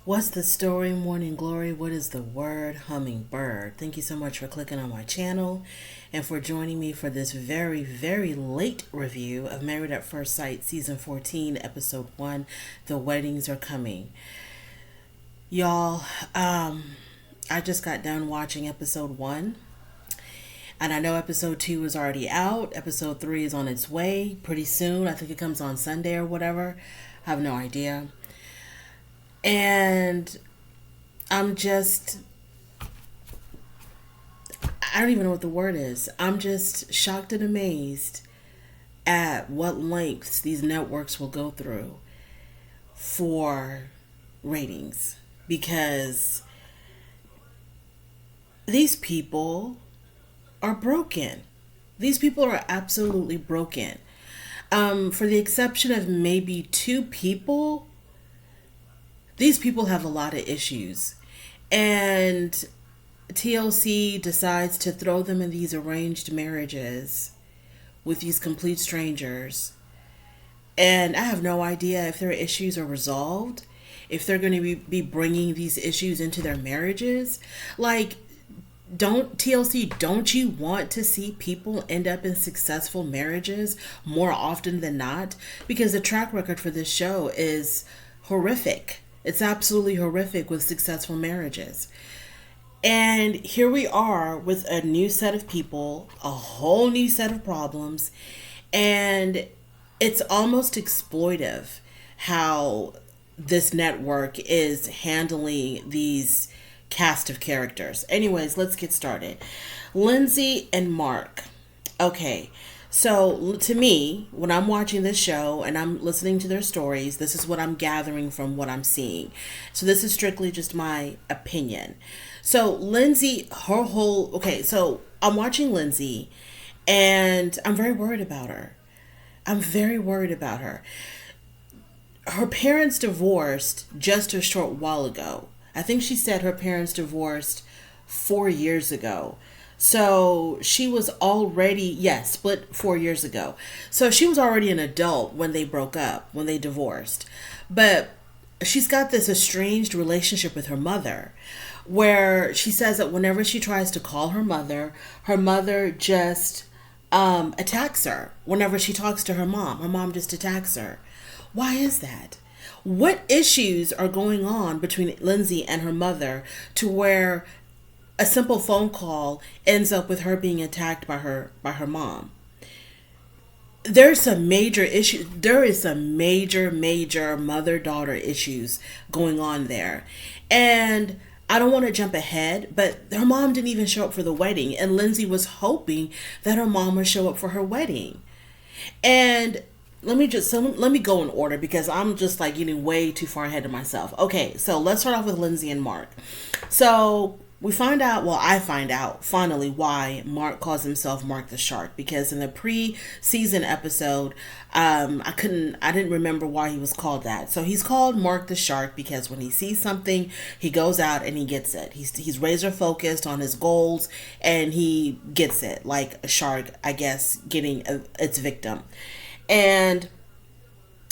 What's the story, morning glory? What is the word, hummingbird? Thank you so much for clicking on my channel and for joining me for this very, very late review of Married at First Sight, Season 14, Episode 1, The Weddings Are Coming. Y'all, I just got done watching Episode 1. And I know Episode 2 is already out. Episode 3 is on its way pretty soon. I think it comes on Sunday or whatever. I have no idea. And I don't even know what the word is. I'm just shocked and amazed at what lengths these networks will go through for ratings. Because these people are broken. These people are absolutely broken. For the exception of maybe two people, these people have a lot of issues. And TLC decides to throw them in these arranged marriages with these complete strangers. And I have no idea if their issues are resolved, if they're going to be bringing these issues into their marriages. Like, TLC, don't you want to see people end up in successful marriages more often than not? Because the track record for this show is horrific. It's absolutely horrific with successful marriages. And here we are with a new set of people, a whole new set of problems, and it's almost exploitive how this network is handling these cast of characters. Anyways, let's get started. Lindsay and Mark. Okay. So to me, when I'm watching this show and I'm listening to their stories, this is what I'm gathering from what I'm seeing. So this is strictly just my opinion. So Lindsay, so I'm watching Lindsay and I'm very worried about her. Her parents divorced just a short while ago. I think she said her parents divorced 4 years ago. So she was already, split 4 years ago. So she was already an adult when they broke up, when they divorced. But she's got this estranged relationship with her mother, where she says that whenever she tries to call her mother just attacks her. Whenever she talks to her mom just attacks her. Why is that? What issues are going on between Lindsay and her mother to where a simple phone call ends up with her being attacked by her mom? There's some major issues. There is some major mother-daughter issues going on there. And I don't want to jump ahead, but her mom didn't even show up for the wedding. And Lindsay was hoping that her mom would show up for her wedding. And let me go in order because I'm just like getting way too far ahead of myself. Okay, so let's start off with Lindsay and Mark. So I find out finally why Mark calls himself Mark the Shark, because in the pre-season episode, I didn't remember why he was called that. So he's called Mark the Shark because when he sees something, he goes out and he gets it. He's razor focused on his goals and he gets it, like a shark, I guess, getting its victim. And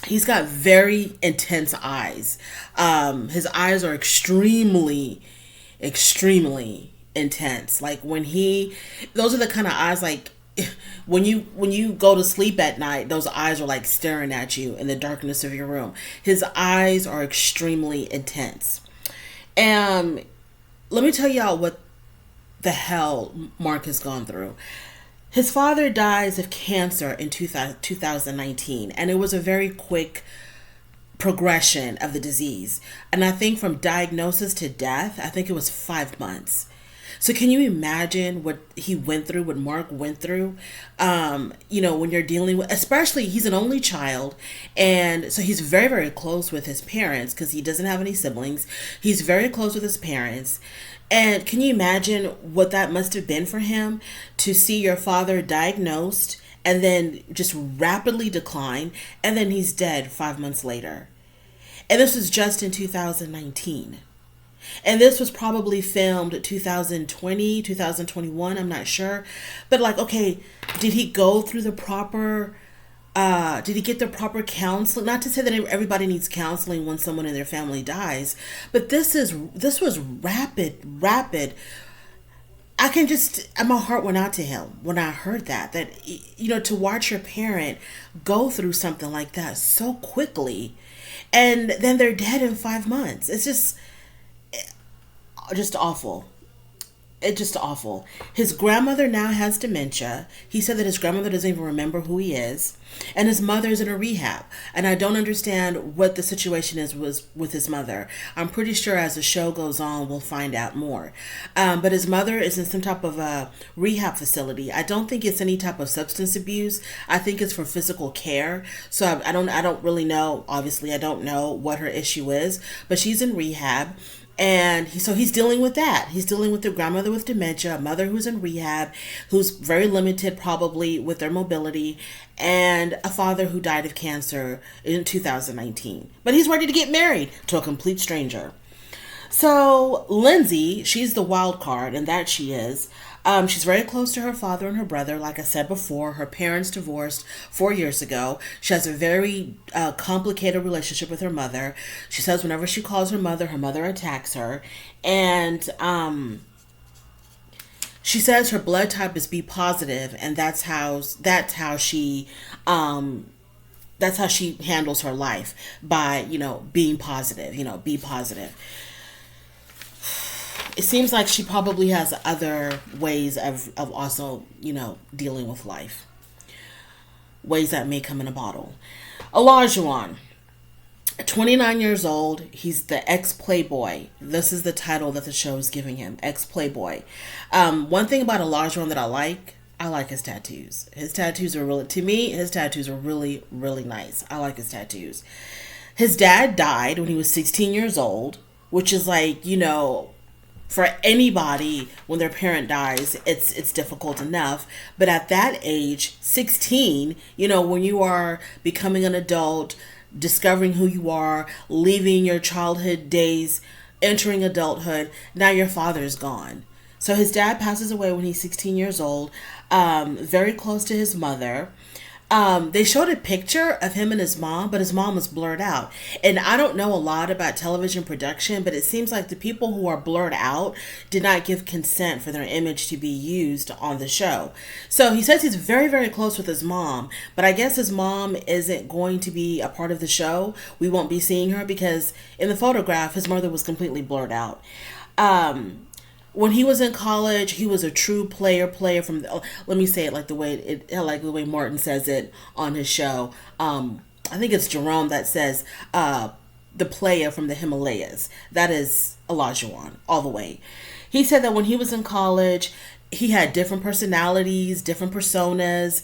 he's got very intense eyes. His eyes are extremely intense. Like those are the kind of eyes, like when you go to sleep at night, those eyes are like staring at you in the darkness of your room. His eyes are extremely intense. And let me tell y'all what the hell Mark has gone through. His father dies of cancer in 2019, and it was a very quick progression of the disease. And I think from diagnosis to death, I think it was 5 months. So can you imagine what he went through, what Mark went through? When you're dealing with, especially he's an only child. And so he's very, very close with his parents because he doesn't have any siblings. He's very close with his parents. And can you imagine what that must have been for him to see your father diagnosed and then just rapidly decline, and then he's dead 5 months later? And this was just in 2019. And this was probably filmed 2020, 2021, I'm not sure. But like, okay, did he go through the proper Did he get the proper counseling? Not to say that everybody needs counseling when someone in their family dies, but this was rapid. My heart went out to him when I heard that, to watch your parent go through something like that so quickly and then they're dead in 5 months. It's just awful. It's just awful. His grandmother now has dementia. He said that his grandmother doesn't even remember who he is. And his mother's in a rehab. And I don't understand what the situation was with his mother. I'm pretty sure as the show goes on, we'll find out more. But his mother is in some type of a rehab facility. I don't think it's any type of substance abuse. I think it's for physical care. So I don't really know. Obviously, I don't know what her issue is. But she's in rehab. And he's dealing with that. He's dealing with a grandmother with dementia, a mother who's in rehab, who's very limited probably with their mobility, and a father who died of cancer in 2019. But he's ready to get married to a complete stranger. So Lindsay, she's the wild card, and that she is. She's very close to her father and her brother. Like I said before, her parents divorced 4 years ago. She has a very complicated relationship with her mother. She says whenever she calls her mother attacks her. And she says her blood type is B positive, and that's how she handles her life, by being positive, be positive. It seems like she probably has other ways of also, dealing with life. Ways that may come in a bottle. Olajuwon, 29 years old. He's the ex-playboy. This is the title that the show is giving him, ex-playboy. One thing about Olajuwon that I like his tattoos. His tattoos are really, really nice. I like his tattoos. His dad died when he was 16 years old, which is like, for anybody, when their parent dies, it's difficult enough. But at that age, 16, when you are becoming an adult, discovering who you are, leaving your childhood days, entering adulthood, now your father is gone. So his dad passes away when he's 16 years old, very close to his mother. They showed a picture of him and his mom, but his mom was blurred out. And I don't know a lot about television production, but it seems like the people who are blurred out did not give consent for their image to be used on the show. So he says he's very, very close with his mom, but I guess his mom isn't going to be a part of the show. We won't be seeing her because in the photograph, his mother was completely blurred out. When he was in college, he was a true player from let me say it like the way Martin says it on his show. I think it's Jerome that says the player from the Himalayas. That is Olajuwon all the way. He said that when he was in college, he had different personalities, different personas,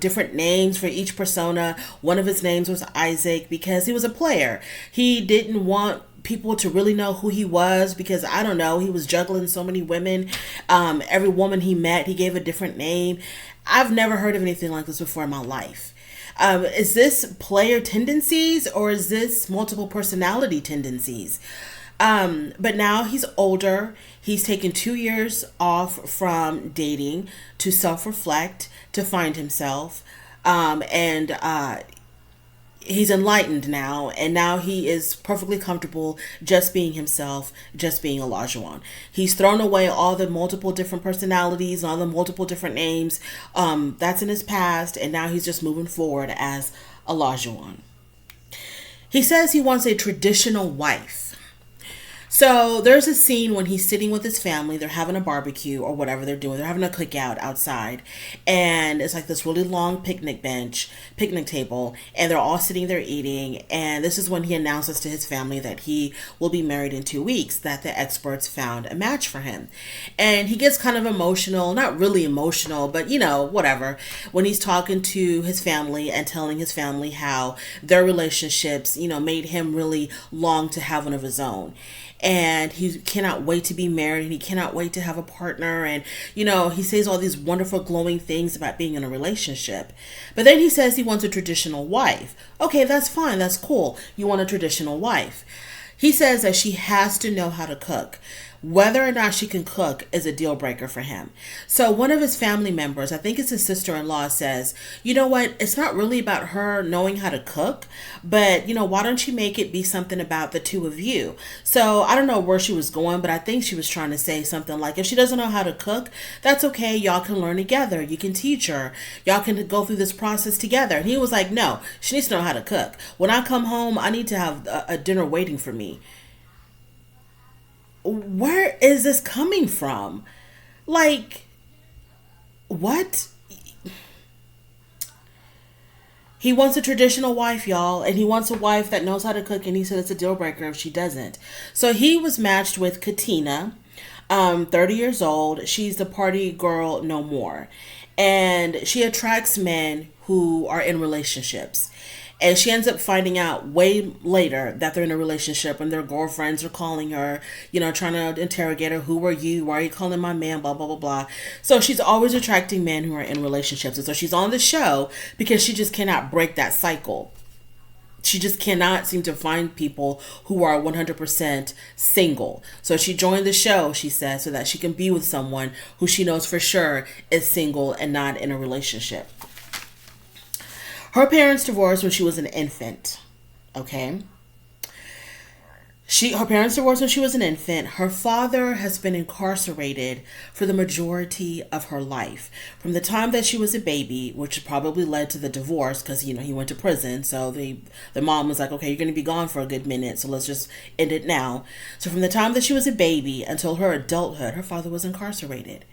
different names for each persona. One of his names was Isaac because he was a player. He didn't want people to really know who he was because, I don't know, he was juggling so many women. Every woman he met, he gave a different name. I've never heard of anything like this before in my life. Is this player tendencies or is this multiple personality tendencies? But now he's older. He's taken 2 years off from dating to self-reflect, to find himself. He's enlightened now, and now he is perfectly comfortable just being himself, just being Olajuwon. He's thrown away all the multiple different personalities, all the multiple different names. That's in his past, and now he's just moving forward as Olajuwon. He says he wants a traditional wife. So there's a scene when he's sitting with his family. They're having a barbecue or whatever they're doing. They're having a cookout outside. And it's like this really long picnic table. And they're all sitting there eating. And this is when he announces to his family that he will be married in 2 weeks, that the experts found a match for him. And he gets kind of emotional, not really emotional, but whatever, when he's talking to his family and telling his family how their relationships, made him really long to have one of his own. And he cannot wait to be married, and he cannot wait to have a partner. And, he says all these wonderful glowing things about being in a relationship. But then he says he wants a traditional wife. Okay, that's fine. That's cool. You want a traditional wife. He says that she has to know how to cook. whether or not she can cook is a deal breaker for him. So one of his family members, I think it's his sister-in-law, says, you know what, it's not really about her knowing how to cook, but why don't you make it be something about the two of you? So I don't know where she was going, but I think she was trying to say something like, if she doesn't know how to cook, that's okay. Y'all can learn together. You can teach her. Y'all can go through this process together. And he was like, no, she needs to know how to cook. When I come home, I need to have a dinner waiting for me. Where is this coming from? Like, what? He wants a traditional wife, y'all, and he wants a wife that knows how to cook, and he said it's a deal breaker if she doesn't. So he was matched with Katina, 30 years old. She's the party girl no more. And she attracts men who are in relationships. And she ends up finding out way later that they're in a relationship, and their girlfriends are calling her, trying to interrogate her. Who are you? Why are you calling my man? Blah, blah, blah, blah. So she's always attracting men who are in relationships. And so she's on the show because she just cannot break that cycle. She just cannot seem to find people who are 100% single. So she joined the show, she says, so that she can be with someone who she knows for sure is single and not in a relationship. Her parents divorced when she was an infant. Okay. Her parents divorced when she was an infant. Her father has been incarcerated for the majority of her life. From the time that she was a baby, which probably led to the divorce because, he went to prison. So the mom was like, okay, you're going to be gone for a good minute, so let's just end it now. So from the time that she was a baby until her adulthood, her father was incarcerated.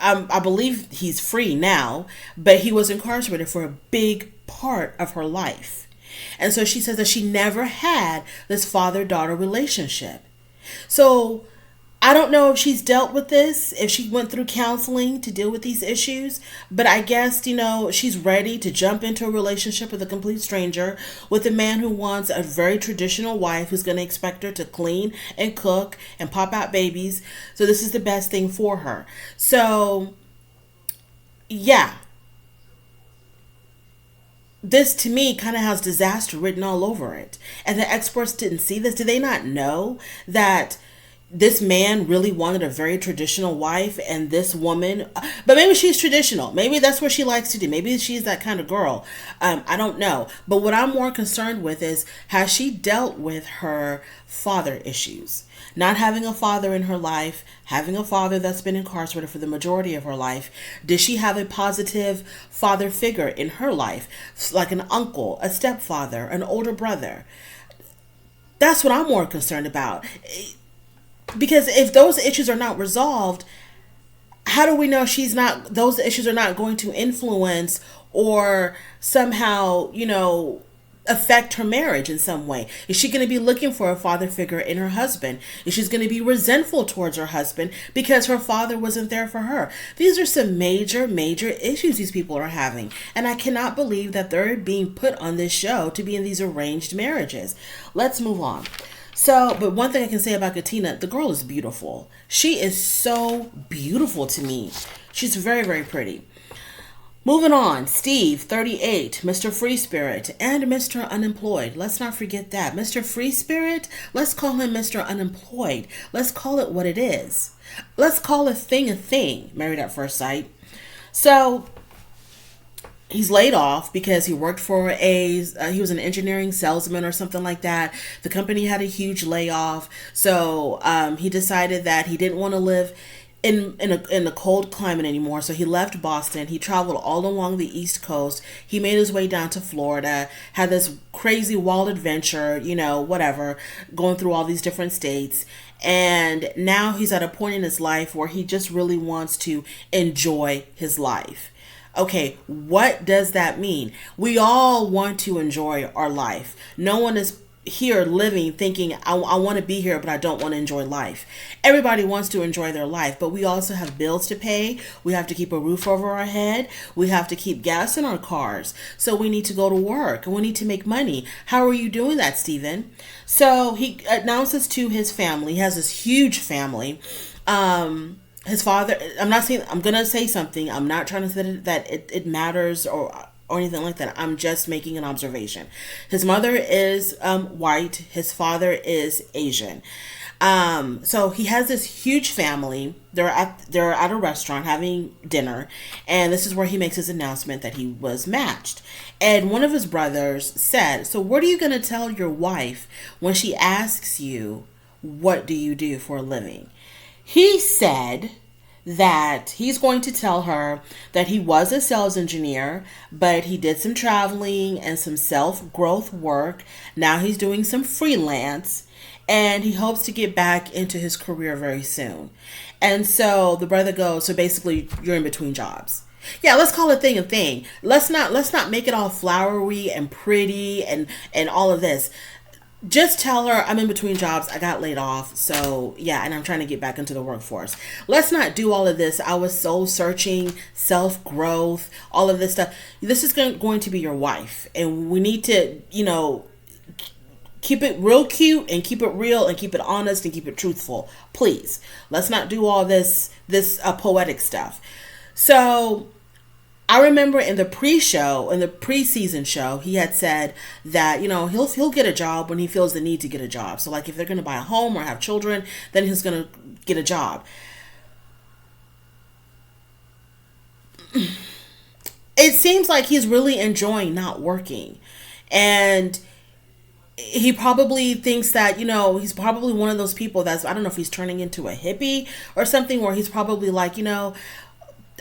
I believe he's free now, but he was incarcerated for a big part of her life. And so she says that she never had this father-daughter relationship. So I don't know if she's dealt with this, if she went through counseling to deal with these issues, but I guess, she's ready to jump into a relationship with a complete stranger, with a man who wants a very traditional wife who's going to expect her to clean and cook and pop out babies. So this is the best thing for her. So, yeah. This, to me, kind of has disaster written all over it. And the experts didn't see this. Did they not know that this man really wanted a very traditional wife, and this woman, but maybe she's traditional. Maybe that's what she likes to do. Maybe she's that kind of girl. I don't know. But what I'm more concerned with is, has she dealt with her father issues? Not having a father in her life, having a father that's been incarcerated for the majority of her life. Does she have a positive father figure in her life? Like an uncle, a stepfather, an older brother. That's what I'm more concerned about. Because if those issues are not resolved, how do we know those issues are not going to influence or somehow, affect her marriage in some way? Is she going to be looking for a father figure in her husband? Is she going to be resentful towards her husband because her father wasn't there for her? These are some major, major issues these people are having. And I cannot believe that they're being put on this show to be in these arranged marriages. Let's move on. So, but one thing I can say about Katina, the girl is beautiful. She is so beautiful to me. She's very, very pretty. Moving on, Steve, 38, Mr. Free Spirit, and Mr. Unemployed. Let's not forget that. Mr. Free Spirit, let's call him Mr. Unemployed. Let's call it what it is. Let's call a thing, Married at First Sight. So, he's laid off because he worked for he was an engineering salesman or something like that. The company had a huge layoff. So, he decided that he didn't want to live in the cold climate anymore. So he left Boston. He traveled all along the East Coast. He made his way down to Florida, had this crazy wild adventure, whatever, going through all these different states. And now he's at a point in his life where he just really wants to enjoy his life. Okay, what does that mean? We all want to enjoy our life. No one is here living thinking, I want to be here, but I don't want to enjoy life. Everybody wants to enjoy their life, but we also have bills to pay. We have to keep a roof over our head. We have to keep gas in our cars. So we need to go to work and we need to make money. How are you doing that, Stephen? So he announces to his family. He has this huge family. His father, I'm going to say something. I'm not trying to say that it matters or anything like that. I'm just making an observation. His mother is white. His father is Asian. So he has this huge family. They're at a restaurant having dinner, and this is where he makes his announcement that he was matched. And one of his brothers said, "So what are you going to tell your wife when she asks you, what do you do for a living?" He said that he's going to tell her that he was a sales engineer, but he did some traveling and some self-growth work. Now he's doing some freelance, and he hopes to get back into his career very soon. And so the brother goes, so basically you're in between jobs. Yeah, let's call a thing a thing. Let's not make it all flowery and pretty and all of this. Just tell her I'm in between jobs. I got laid off. So yeah, and I'm trying to get back into the workforce. Let's not do all of this. I was soul searching, self-growth, all of this stuff. This is going to be your wife. And we need to, keep it real cute and keep it real and keep it honest and keep it truthful. Please. Let's not do all this poetic stuff. So I remember in the preseason show, he had said that, he'll get a job when he feels the need to get a job. So like if they're going to buy a home or have children, then he's going to get a job. It seems like he's really enjoying not working. And he probably thinks that, he's probably one of those people that's, I don't know if he's turning into a hippie or something, where he's probably like,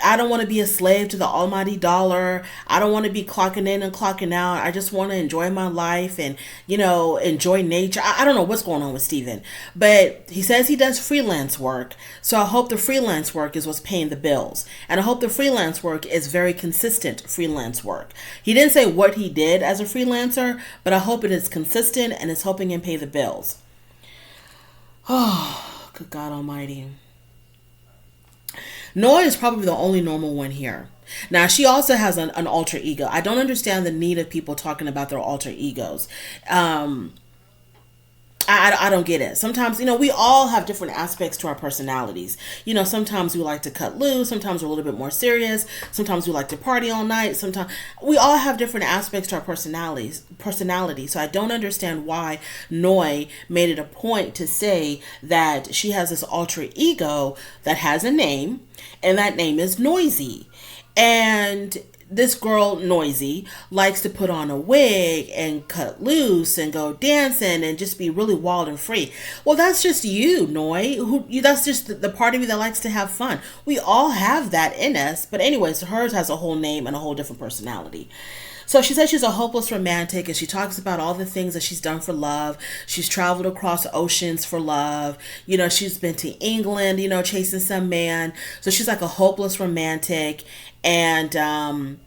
I don't want to be a slave to the almighty dollar. I don't want to be clocking in and clocking out. I just want to enjoy my life and, enjoy nature. I don't know what's going on with Steven, but he says he does freelance work. So I hope the freelance work is what's paying the bills. And I hope the freelance work is very consistent freelance work. He didn't say what he did as a freelancer, but I hope it is consistent and is helping him pay the bills. Oh, good God Almighty. Noah is probably the only normal one here. Now, she also has an alter ego. I don't understand the need of people talking about their alter egos. I don't get it. Sometimes, we all have different aspects to our personalities. Sometimes we like to cut loose. Sometimes we're a little bit more serious. Sometimes we like to party all night. Sometimes we all have different aspects to our personality. So I don't understand why Noi made it a point to say that she has this alter ego that has a name, and that name is Noisy. And this girl, Noisy, likes to put on a wig and cut loose and go dancing and just be really wild and free. Well, that's just you, Noi. That's just the part of you that likes to have fun. We all have that in us. But anyways, hers has a whole name and a whole different personality. So she says she's a hopeless romantic, and she talks about all the things that she's done for love. She's traveled across oceans for love. She's been to England, chasing some man. So she's like a hopeless romantic. And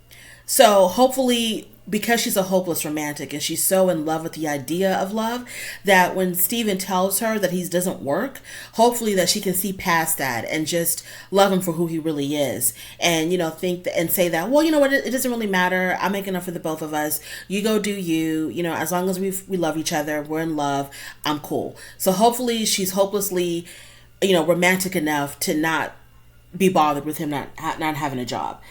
so hopefully, because she's a hopeless romantic and she's so in love with the idea of love, that when Steven tells her that he doesn't work, hopefully that she can see past that and just love him for who he really is. And, think and say that, well, you know what, it doesn't really matter. I make enough for the both of us. You go do you, as long as we love each other, we're in love, I'm cool. So hopefully she's hopelessly, romantic enough to not be bothered with him not having a job.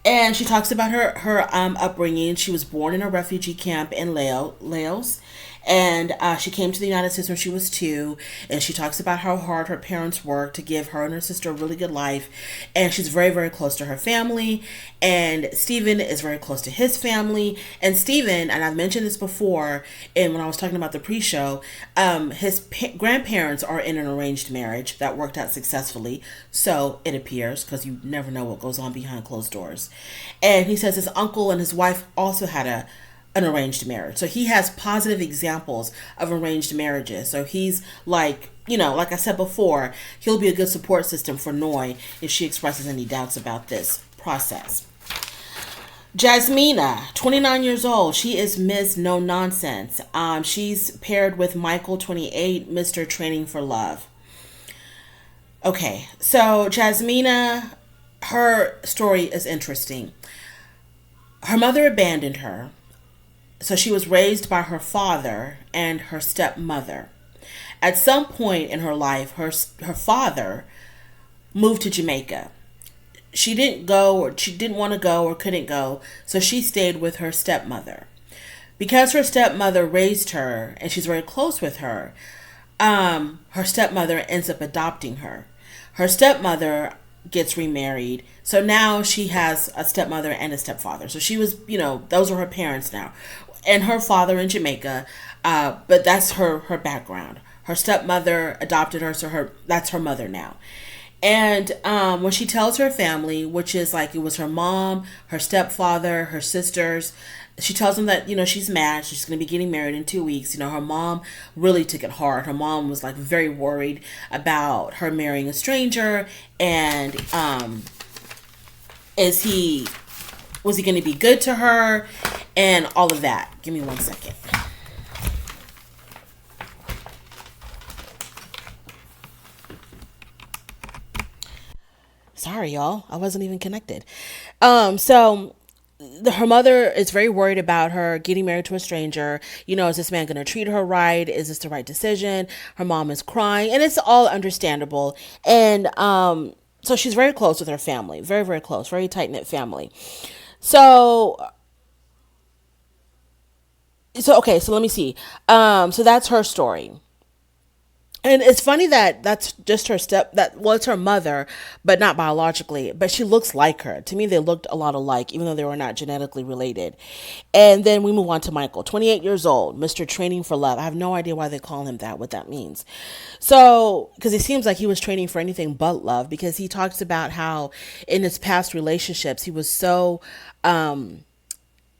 And she talks about her upbringing. She was born in a refugee camp in Laos. And she came to the United States when she was 2. And she talks about how hard her parents worked to give her and her sister a really good life. And she's very, very close to her family. And Steven is very close to his family. And Steven, and I've mentioned this before, and when I was talking about the pre-show, his grandparents are in an arranged marriage that worked out successfully. So it appears, because you never know what goes on behind closed doors. And he says his uncle and his wife also had an arranged marriage. So he has positive examples of arranged marriages. So he's like, like I said before, he'll be a good support system for Noi if she expresses any doubts about this process. Jasmina, 29 years old. She is Miss No Nonsense. She's paired with Michael, 28, Mr. Training for Love. Okay, so Jasmina, her story is interesting. Her mother abandoned her. So she was raised by her father and her stepmother. At some point in her life, her father moved to Jamaica. She didn't go, or she didn't want to go or couldn't go, so she stayed with her stepmother. Because her stepmother raised her and she's very close with her, her stepmother ends up adopting her. Her stepmother gets remarried. So now she has a stepmother and a stepfather. So she was, those are her parents now. And her father in Jamaica. But that's her background. Her stepmother adopted her, so that's her mother now. And when she tells her family, which is like it was her mom, her stepfather, her sisters, she tells them that she's mad. She's going to be getting married in 2 weeks. Her mom really took it hard. Her mom was like very worried about her marrying a stranger, and was he going to be good to her, and all of that. Give me 1 second. Sorry, y'all. I wasn't even connected. So her mother is very worried about her getting married to a stranger. Is this man going to treat her right? Is this the right decision? Her mom is crying, and it's all understandable. And so she's very close with her family, very, very close, very tight knit family. So okay, so let me see. So that's her story. And it's funny that that's just it's her mother, but not biologically, but she looks like her. To me, they looked a lot alike, even though they were not genetically related. And then we move on to Michael, 28 years old, Mr. Training for Love. I have no idea why they call him that, what that means. So, because it seems like he was training for anything but love, because he talks about how in his past relationships, he was so,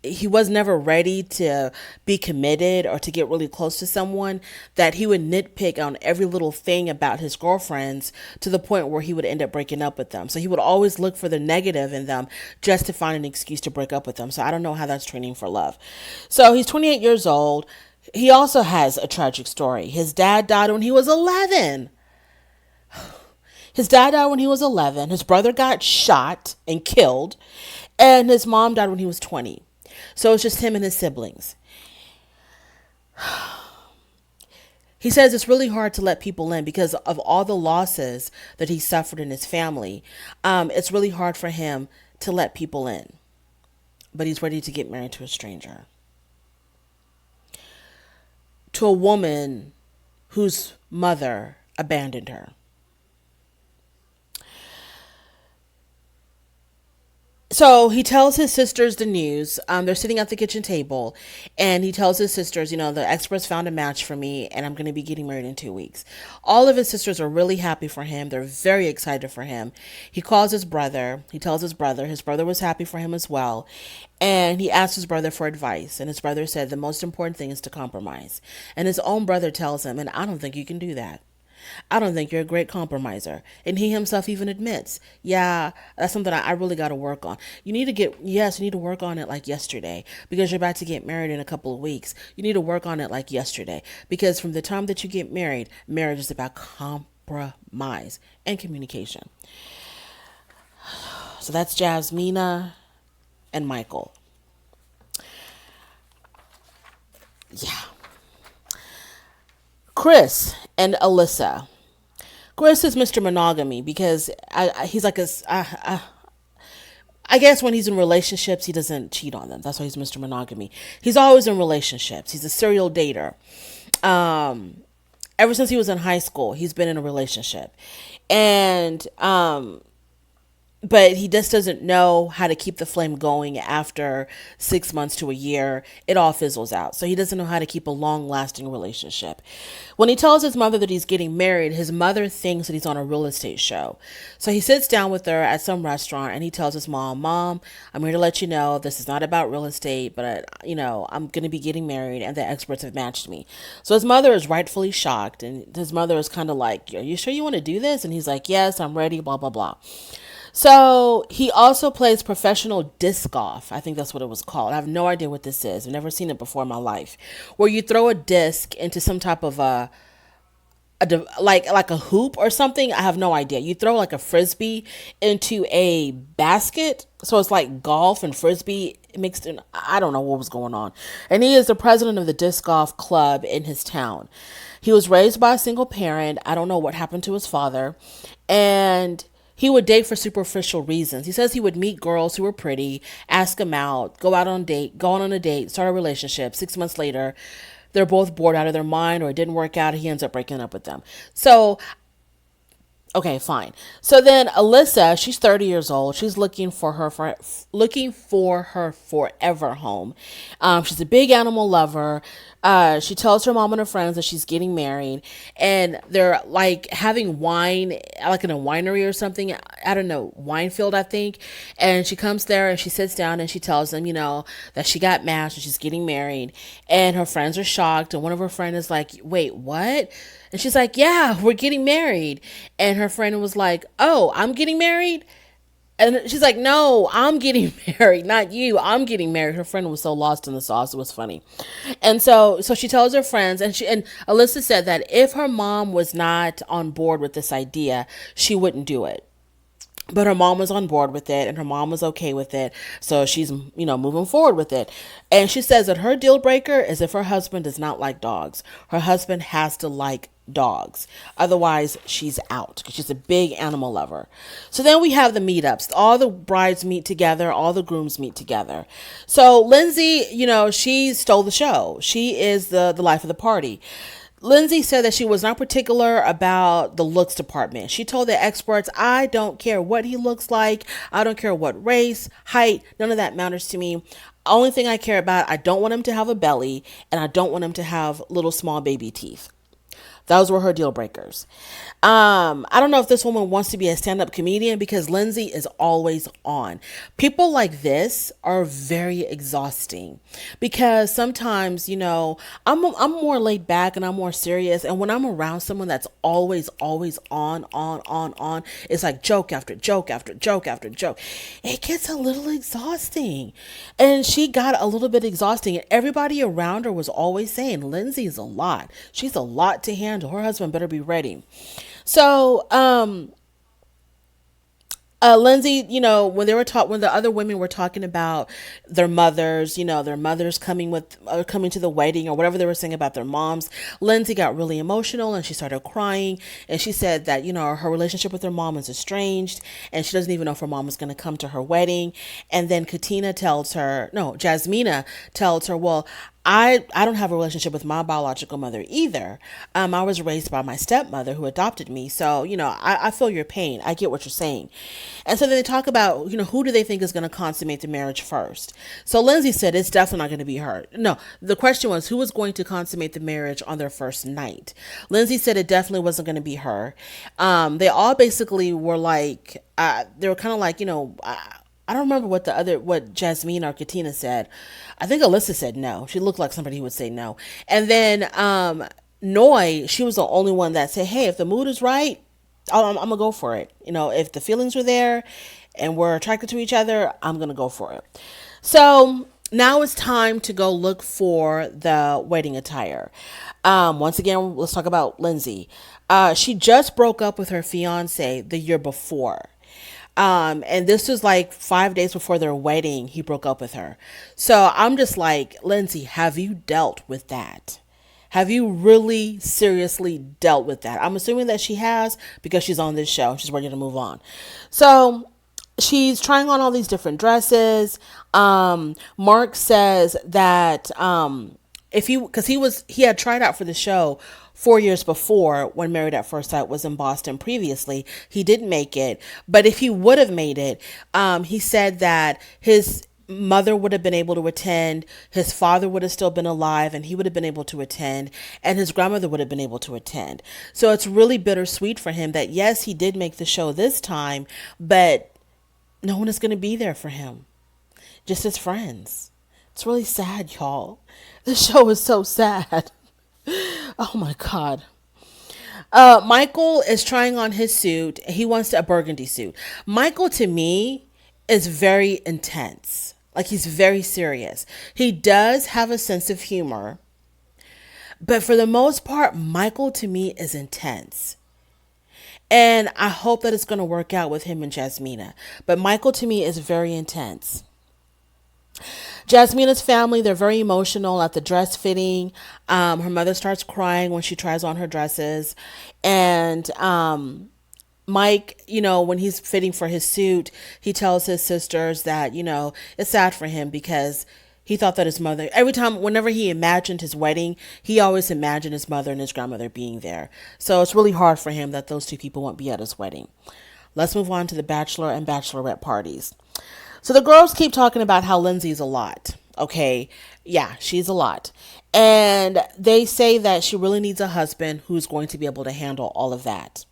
he was never ready to be committed or to get really close to someone, that he would nitpick on every little thing about his girlfriends to the point where he would end up breaking up with them. So he would always look for the negative in them just to find an excuse to break up with them. So I don't know how that's training for love. So he's 28 years old. He also has a tragic story. His dad died when he was 11. His dad died when he was 11. His brother got shot and killed. And his mom died when he was 20. So it's just him and his siblings. He says it's really hard to let people in because of all the losses that he suffered in his family. It's really hard for him to let people in. But he's ready to get married to a stranger. To a woman whose mother abandoned her. So he tells his sisters the news. They're sitting at the kitchen table, and he tells his sisters, the experts found a match for me, and I'm going to be getting married in 2 weeks. All of his sisters are really happy for him. They're very excited for him. He calls his brother. He tells his brother. His brother was happy for him as well. And he asked his brother for advice. And his brother said the most important thing is to compromise. And his own brother tells him, and I don't think you can do that. I don't think you're a great compromiser. And he himself even admits, yeah, that's something I really got to work on. You need to work on it like yesterday, because you're about to get married in a couple of weeks. You need to work on it like yesterday, because from the time that you get married, marriage is about compromise and communication. So that's Jasmina and Michael. Yeah. Chris and Alyssa. Chris is Mr. Monogamy because he's like I guess when he's in relationships, he doesn't cheat on them. That's why he's Mr. Monogamy. He's always in relationships. He's a serial dater. Ever since he was in high school, he's been in a relationship. And but he just doesn't know how to keep the flame going after 6 months to a year. It all fizzles out. So he doesn't know how to keep a long-lasting relationship. When he tells his mother that he's getting married, his mother thinks that he's on a real estate show. So he sits down with her at some restaurant and he tells his mom, I'm here to let you know this is not about real estate, but I'm going to be getting married and the experts have matched me. So his mother is rightfully shocked, and his mother is kind of like, are you sure you want to do this? And he's like, yes, I'm ready, blah, blah, blah. So he also plays professional disc golf. I think that's what it was called. I have no idea what this is. I've never seen it before in my life. Where you throw a disc into some type of like a hoop or something. I have no idea. You throw like a frisbee into a basket. So it's like golf and frisbee mixed in. I don't know what was going on. And he is the president of the disc golf club in his town. He was raised by a single parent. I don't know what happened to his father. And he would date for superficial reasons. He says he would meet girls who were pretty, ask them out, go on a date, start a relationship. 6 months later, they're both bored out of their mind, or it didn't work out. He ends up breaking up with them. So okay, fine. So then Alyssa, she's 30 years old. She's looking for her forever home. She's a big animal lover. She tells her mom and her friends that she's getting married, and they're like having wine, like in a winery or something. I don't know, wine field, I think. And she comes there and she sits down and she tells them, that she got matched and she's getting married. And her friends are shocked. And one of her friends is like, "Wait, what?" And she's like, "Yeah, we're getting married." And her friend was like, "Oh, I'm getting married?" And she's like, "No, I'm getting married, not you. I'm getting married." Her friend was so lost in the sauce. It was funny. And so she tells her friends, and Alyssa said that if her mom was not on board with this idea, she wouldn't do it. But her mom was on board with it, and her mom was okay with it. So she's, moving forward with it. And she says that her deal breaker is if her husband does not like dogs. Her husband has to like dogs. Otherwise, she's out, because she's a big animal lover. So then we have the meetups. All the brides meet together. All the grooms meet together. So Lindsay, she stole the show. She is the life of the party. Lindsay said that she was not particular about the looks department. She told the experts, "I don't care what he looks like. I don't care what race, height, none of that matters to me. Only thing I care about, I don't want him to have a belly, and I don't want him to have little small baby teeth." Those were her deal breakers. I don't know if this woman wants to be a stand-up comedian, because Lindsay is always on. People like this are very exhausting, because sometimes, I'm more laid back and I'm more serious. And when I'm around someone that's always on, it's like joke after joke after joke after joke. It gets a little exhausting. And she got a little bit exhausting. And everybody around her was always saying, "Lindsay's a lot. She's a lot to handle. Her husband better be ready." So, Lindsay, when the other women were talking about their mothers, their mothers coming to the wedding, or whatever they were saying about their moms, Lindsay got really emotional and she started crying. And she said that, her relationship with her mom is estranged, and she doesn't even know if her mom is going to come to her wedding. And then Jasmina tells her, "Well, I don't have a relationship with my biological mother either. I was raised by my stepmother who adopted me. So, I feel your pain. I get what you're saying." And so then they talk about, who do they think is going to consummate the marriage first? So Lindsay said it's definitely not going to be her. No, the question was, who was going to consummate the marriage on their first night? Lindsay said it definitely wasn't going to be her. They all basically were like, they were kind of like, I don't remember what Jasmine or Katina said. I think Alyssa said no. She looked like somebody who would say no. And then Noi, she was the only one that said, "Hey, if the mood is right, I'm gonna go for it. If the feelings were there and we're attracted to each other, I'm gonna go for it." So now it's time to go look for the wedding attire. Once again, let's talk about Lindsay. She just broke up with her fiance the year before. And this was like 5 days before their wedding, he broke up with her. So I'm just like, Lindsay, have you dealt with that? Have you really seriously dealt with that? I'm assuming that she has, because she's on this show. She's ready to move on. So she's trying on all these different dresses. Mark says that, because he had tried out for the show 4 years before, when Married at First Sight was in Boston previously. He didn't make it, but if he would have made it, he said that his mother would have been able to attend, his father would have still been alive and he would have been able to attend, and his grandmother would have been able to attend. So it's really bittersweet for him that yes, he did make the show this time, but no one is going to be there for him, just his friends. It's really sad, y'all. The show is so sad. Oh my God. Michael is trying on his suit. He wants a burgundy suit. Michael, to me, is very intense. Like, he's very serious. He does have a sense of humor, but for the most part, Michael, to me, is intense. And I hope that it's going to work out with him and Jasmina. But Michael, to me, is very intense. Jasmina's family, they're very emotional at the dress fitting. Her mother starts crying when she tries on her dresses. And Mike, when he's fitting for his suit, he tells his sisters that, it's sad for him because He thought that his mother, every time, whenever he imagined his wedding, he always imagined his mother and his grandmother being there. So it's really hard for him that those two people won't be at his wedding. Let's move on to the Bachelor and Bachelorette parties. So the girls keep talking about how Lindsay's a lot. Okay. Yeah, she's a lot. And they say that she really needs a husband who's going to be able to handle all of that.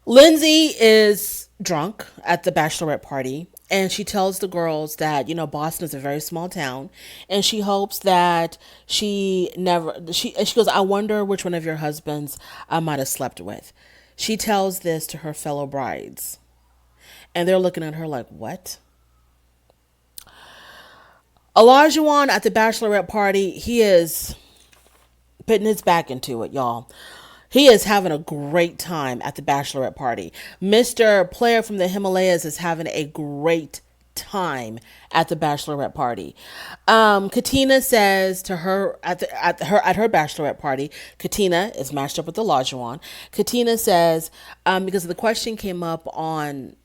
Lindsay is drunk at the bachelorette party, and she tells the girls that, Boston is a very small town, and she hopes that she goes, I wonder which one of your husbands I might have slept with. She tells this to her fellow brides, and they're looking at her like, what? Olajuwon at the bachelorette party, he is putting his back into it, y'all. He is having a great time at the bachelorette party. Mr. Player from the Himalayas is having a great time at the bachelorette party. Katina says to her at her bachelorette party, Katina is matched up with Olajuwon. Katina says, because the question came up on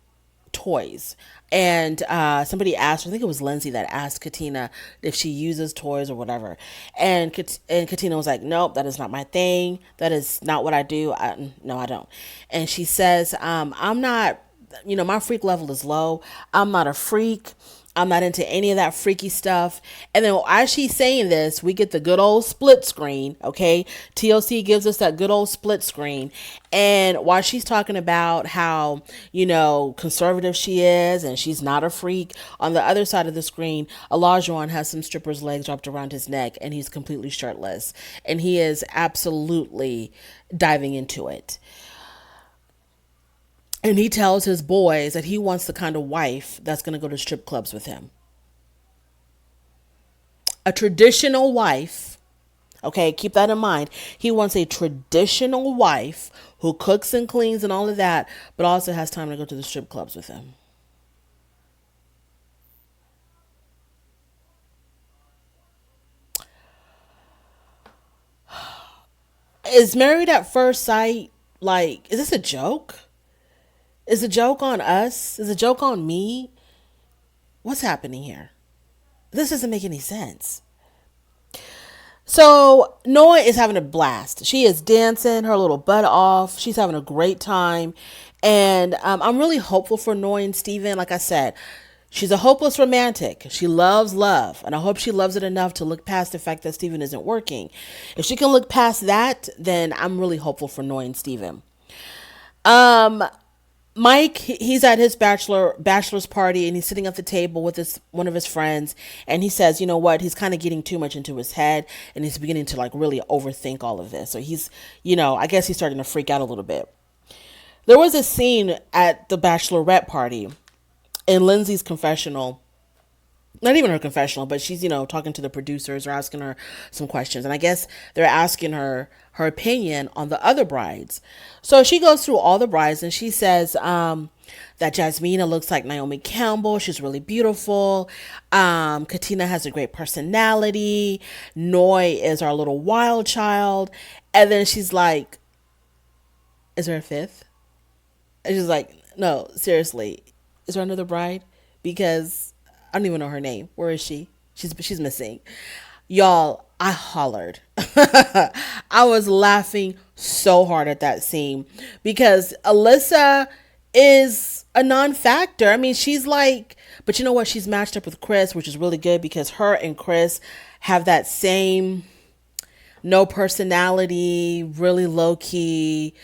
toys. And somebody asked, I think it was Lindsay that asked Katina if she uses toys or whatever. And Katina was like, nope, that is not my thing. That is not what I do. No, I don't. And she says, I'm not, my freak level is low. I'm not a freak. I'm not into any of that freaky stuff. And then as she's saying this, we get the good old split screen. Okay. TLC gives us that good old split screen. And while she's talking about how, conservative she is and she's not a freak, on the other side of the screen, Olajuwon has some stripper's legs wrapped around his neck and he's completely shirtless. And he is absolutely diving into it. And he tells his boys that he wants the kind of wife that's going to go to strip clubs with him. A traditional wife. Okay, keep that in mind. He wants a traditional wife who cooks and cleans and all of that, but also has time to go to the strip clubs with him. Is Married at First Sight, is this a joke? Is a joke on us? Is a joke on me? What's happening here? This doesn't make any sense. So Noah is having a blast. She is dancing her little butt off. She's having a great time. And I'm really hopeful for Noah and Steven. Like I said, she's a hopeless romantic. She loves love. And I hope she loves it enough to look past the fact that Steven isn't working. If she can look past that, then I'm really hopeful for Noah and Steven. Mike, he's at his bachelor's party, and he's sitting at the table with one of his friends, and he says, you know what, he's kind of getting too much into his head, and he's beginning to really overthink all of this. So he's, I guess he's starting to freak out a little bit. There was a scene at the Bachelorette party in Lindsay's confessional. Not even her confessional, but she's, talking to the producers or asking her some questions. And I guess they're asking her opinion on the other brides. So she goes through all the brides and she says that Jasmina looks like Naomi Campbell. She's really beautiful. Katina has a great personality. Noi is our little wild child. And then she's like, is there a fifth? And she's like, no, seriously, is there another bride? Because I don't even know her name. Where is she? She's missing. Y'all, I hollered. I was laughing so hard at that scene because Alyssa is a non-factor. I mean, she's but you know what? She's matched up with Chris, which is really good because her and Chris have that same no personality, really low key,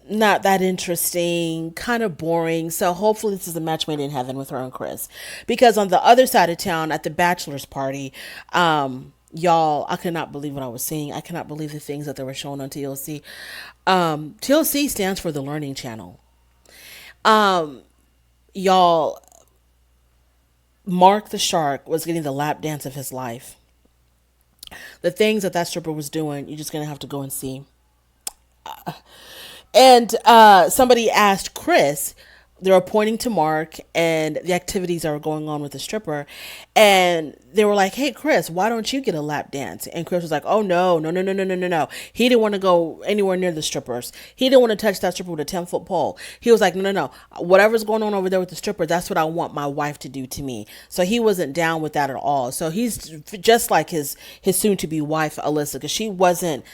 not that interesting, kind of boring. So hopefully this is a match made in heaven with her and Chris. Because on the other side of town at the bachelor's party, y'all, I could not believe what I was seeing. I cannot believe the things that they were showing on TLC. TLC stands for the Learning Channel. Y'all, Mark the Shark was getting the lap dance of his life. The things that stripper was doing, you're just going to have to go and see. And somebody asked Chris, they were pointing to Mark and the activities that were going on with the stripper. And they were like, hey, Chris, why don't you get a lap dance? And Chris was like, oh, no, no, no, no, no, no, no, no. He didn't want to go anywhere near the strippers. He didn't want to touch that stripper with a 10-foot pole. He was like, no, no, no. Whatever's going on over there with the stripper, that's what I want my wife to do to me. So he wasn't down with that at all. So he's just like his soon-to-be wife, Alyssa, because she wasn't,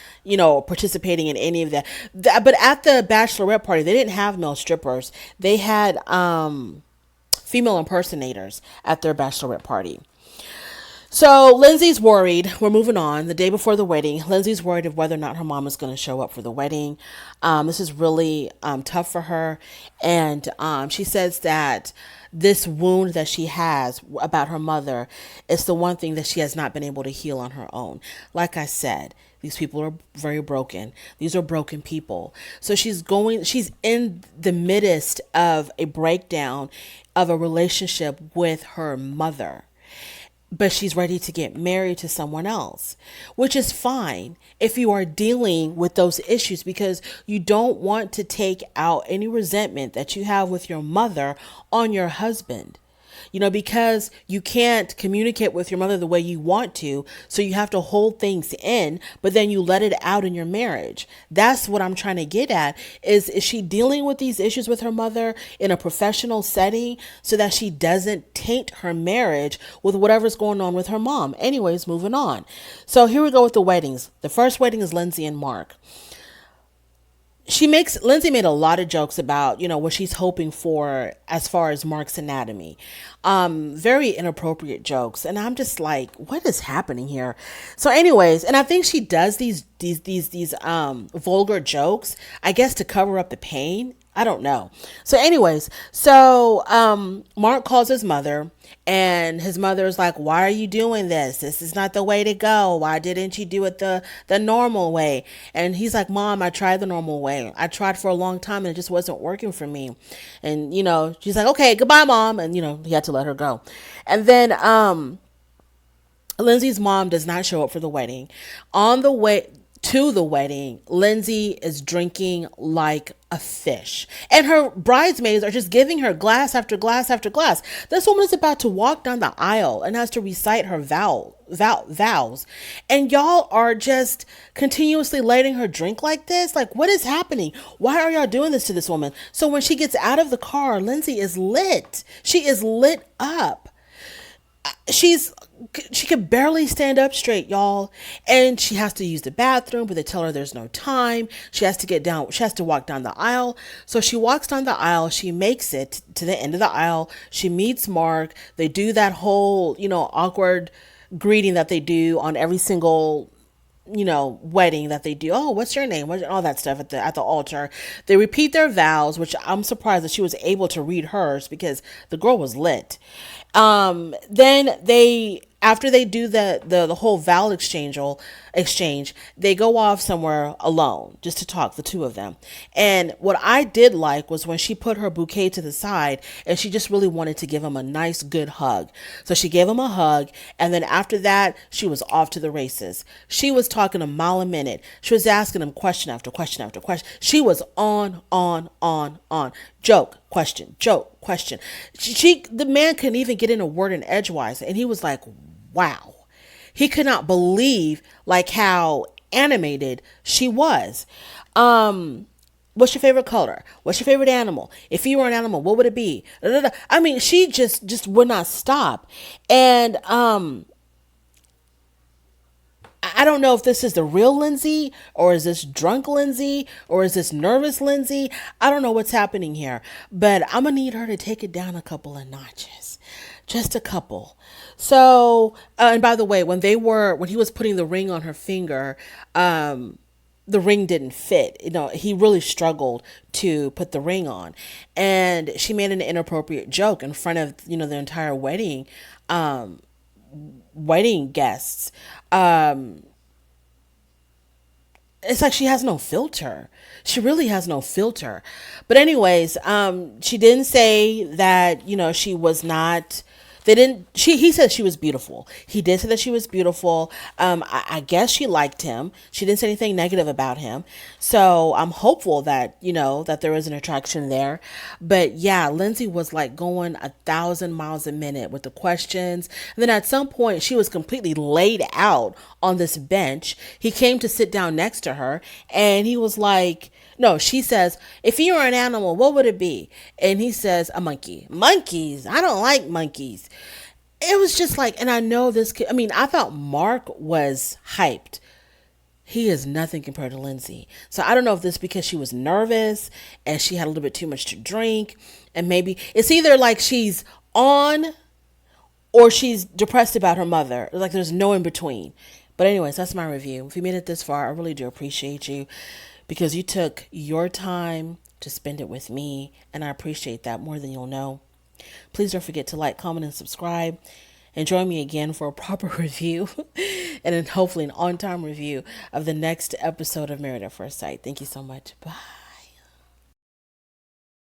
participating in any of that. But at the Bachelorette party, they didn't have male strippers. They had female impersonators at their Bachelorette party. So Lindsay's worried. We're moving on. The day before the wedding, Lindsay's worried of whether or not her mom is going to show up for the wedding. This is really tough for her. And she says that this wound that she has about her mother is the one thing that she has not been able to heal on her own. Like I said, these people are very broken. These are broken people. So she's in the midst of a breakdown of a relationship with her mother. But she's ready to get married to someone else, which is fine if you are dealing with those issues, because you don't want to take out any resentment that you have with your mother on your husband. Because you can't communicate with your mother the way you want to. So you have to hold things in, but then you let it out in your marriage. That's what I'm trying to get at. Is she dealing with these issues with her mother in a professional setting so that she doesn't taint her marriage with whatever's going on with her mom? Anyways, moving on. So here we go with the weddings. The first wedding is Lindsay and Mark. Lindsay made a lot of jokes about, what she's hoping for as far as Mark's anatomy. Very inappropriate jokes. And I'm just like, what is happening here? So anyways, and I think she does these vulgar jokes, I guess, to cover up the pain. I don't know. So anyways, Mark calls his mother, and his mother is like, why are you doing this? This is not the way to go. Why didn't you do it the normal way? And he's like, Mom, I tried the normal way. I tried for a long time and it just wasn't working for me. And, she's like, okay, goodbye, Mom. And, he had to let her go. And then, Lindsay's mom does not show up for the wedding. On the way to the wedding, Lindsay is drinking like a fish, and her bridesmaids are just giving her glass after glass after glass. This woman is about to walk down the aisle and has to recite her vows, and y'all are just continuously letting her drink like this. Like, what is happening? Why are y'all doing this to this woman? So when she gets out of the car, Lindsay is lit. She is lit up. She could barely stand up straight, y'all. And she has to use the bathroom, but they tell her there's no time. She has to walk down the aisle. So she walks down the aisle. She makes it to the end of the aisle. She meets Mark. They do that whole, awkward greeting that they do on every single wedding that they do. Oh, what's your name? All that stuff at the altar. They repeat their vows, which I'm surprised that she was able to read hers because the girl was lit. Then after they do the whole vow exchange, they go off somewhere alone just to talk, the two of them. And what I did like was when she put her bouquet to the side and she just really wanted to give him a nice, good hug. So she gave him a hug. And then after that, she was off to the races. She was talking a mile a minute. She was asking him question after question after question. She was on. Joke, question, joke, question. The man couldn't even get in a word in edgewise. And he was like, wow. He could not believe like how animated she was. What's your favorite color? What's your favorite animal? If you were an animal, what would it be? I mean, she just would not stop. And I don't know if this is the real Lindsay, or is this drunk Lindsay, or is this nervous Lindsay? I don't know what's happening here, but I'm going to need her to take it down a couple of notches. Just a couple. So, and by the way, when he was putting the ring on her finger, the ring didn't fit. He really struggled to put the ring on, and she made an inappropriate joke in front of, the entire wedding guests. It's like she has no filter. She really has no filter. But anyways, she didn't say that, she was not They didn't. He said she was beautiful. He did say that she was beautiful. I guess she liked him. She didn't say anything negative about him. So I'm hopeful that that there is an attraction there. But yeah, Lindsay was like going 1,000 miles a minute with the questions. And then at some point, she was completely laid out on this bench. He came to sit down next to her, and he was like, no, she says, if you were an animal, what would it be? And he says, a monkey. Monkeys. I don't like monkeys. It was just like, and I know this kid, I mean, I thought Mark was hyped. He is nothing compared to Lindsay. So I don't know if this is because she was nervous and she had a little bit too much to drink. And maybe it's either like she's on or she's depressed about her mother. Like there's no in between. But anyways, that's my review. If you made it this far, I really do appreciate you because you took your time to spend it with me. And I appreciate that more than you'll know. Please don't forget to like, comment, and subscribe. And join me again for a proper review and then hopefully an on-time review of the next episode of Married at First Sight. Thank you so much. Bye.